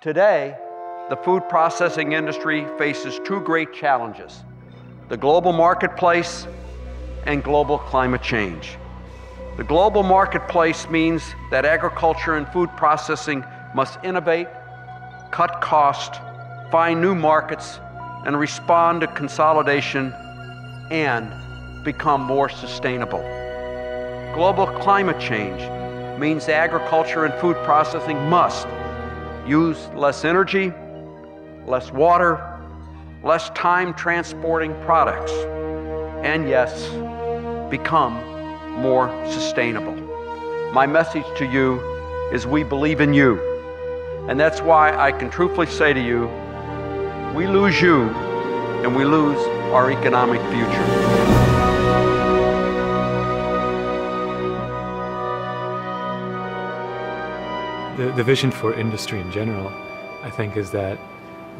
Today, the food processing industry faces two great challenges: the global marketplace and global climate change. The global marketplace means that agriculture and food processing must innovate, cut cost, find new markets, and respond to consolidation and become more sustainable. Global climate change means agriculture and food processing must use less energy, less water, less time transporting products, and yes, become more sustainable. My message to you is we believe in you, and that's why I can truthfully say to you, we lose you and we lose our economic future. The vision for industry in general, I think, is that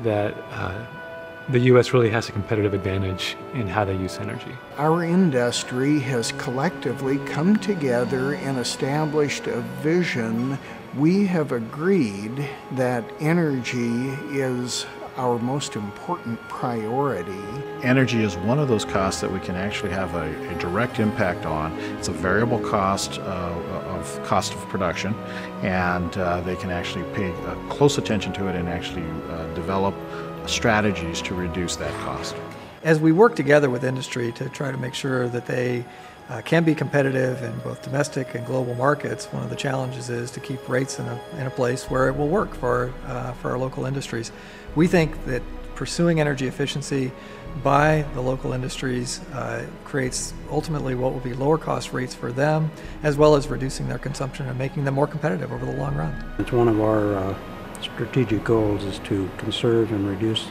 the U.S. really has a competitive advantage in how they use energy. Our industry has collectively come together and established a vision. We have agreed that energy is our most important priority. Energy is one of those costs that we can actually have a direct impact on. It's a variable cost of production, and they can actually pay close attention to it and actually develop strategies to reduce that cost. As we work together with industry to try to make sure that they can be competitive in both domestic and global markets, one of the challenges is to keep rates in a place where it will work for our local industries. We think that pursuing energy efficiency by the local industries creates ultimately what will be lower cost rates for them, as well as reducing their consumption and making them more competitive over the long run. It's one of our strategic goals is to conserve and reduce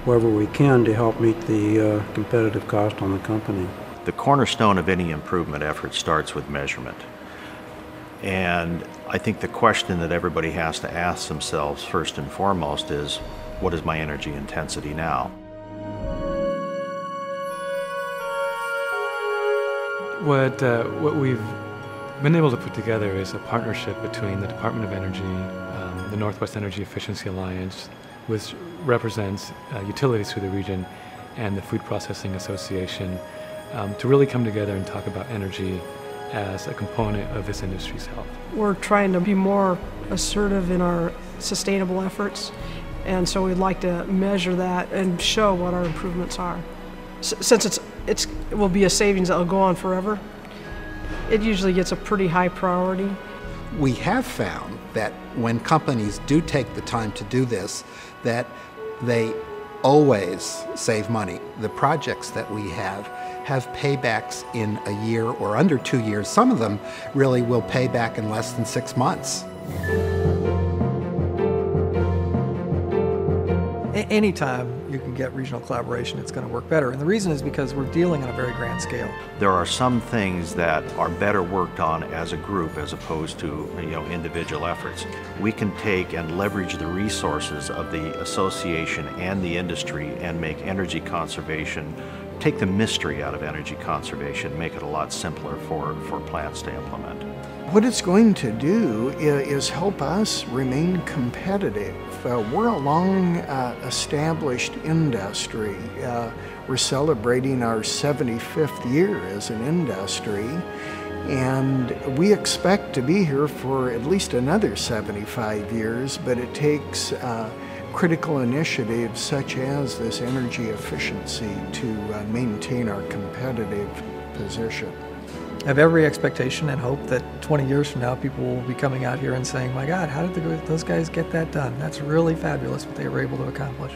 wherever we can to help meet the competitive cost on the company. The cornerstone of any improvement effort starts with measurement. And I think the question that everybody has to ask themselves first and foremost is, what is my energy intensity now? What we've been able to put together is a partnership between the Department of Energy, the Northwest Energy Efficiency Alliance, which represents utilities through the region, and the Food Processing Association, to really come together and talk about energy as a component of this industry's health. We're trying to be more assertive in our sustainable efforts, and so we'd like to measure that and show what our improvements are. Since it will be a savings that will go on forever, it usually gets a pretty high priority. We have found that when companies do take the time to do this, that they always save money. The projects that we have paybacks in a year or under 2 years. Some of them really will pay back in less than 6 months. Anytime you can get regional collaboration, it's going to work better. And the reason is because we're dealing on a very grand scale. There are some things that are better worked on as a group as opposed to individual efforts. We can take and leverage the resources of the association and the industry and make energy conservation, take the mystery out of energy conservation, make it a lot simpler for plants to implement. What it's going to do is help us remain competitive. We're a long established industry. We're celebrating our 75th year as an industry, and we expect to be here for at least another 75 years, but it takes critical initiatives such as this energy efficiency to maintain our competitive position. I have every expectation and hope that 20 years from now people will be coming out here and saying, my God, how did those guys get that done? That's really fabulous what they were able to accomplish.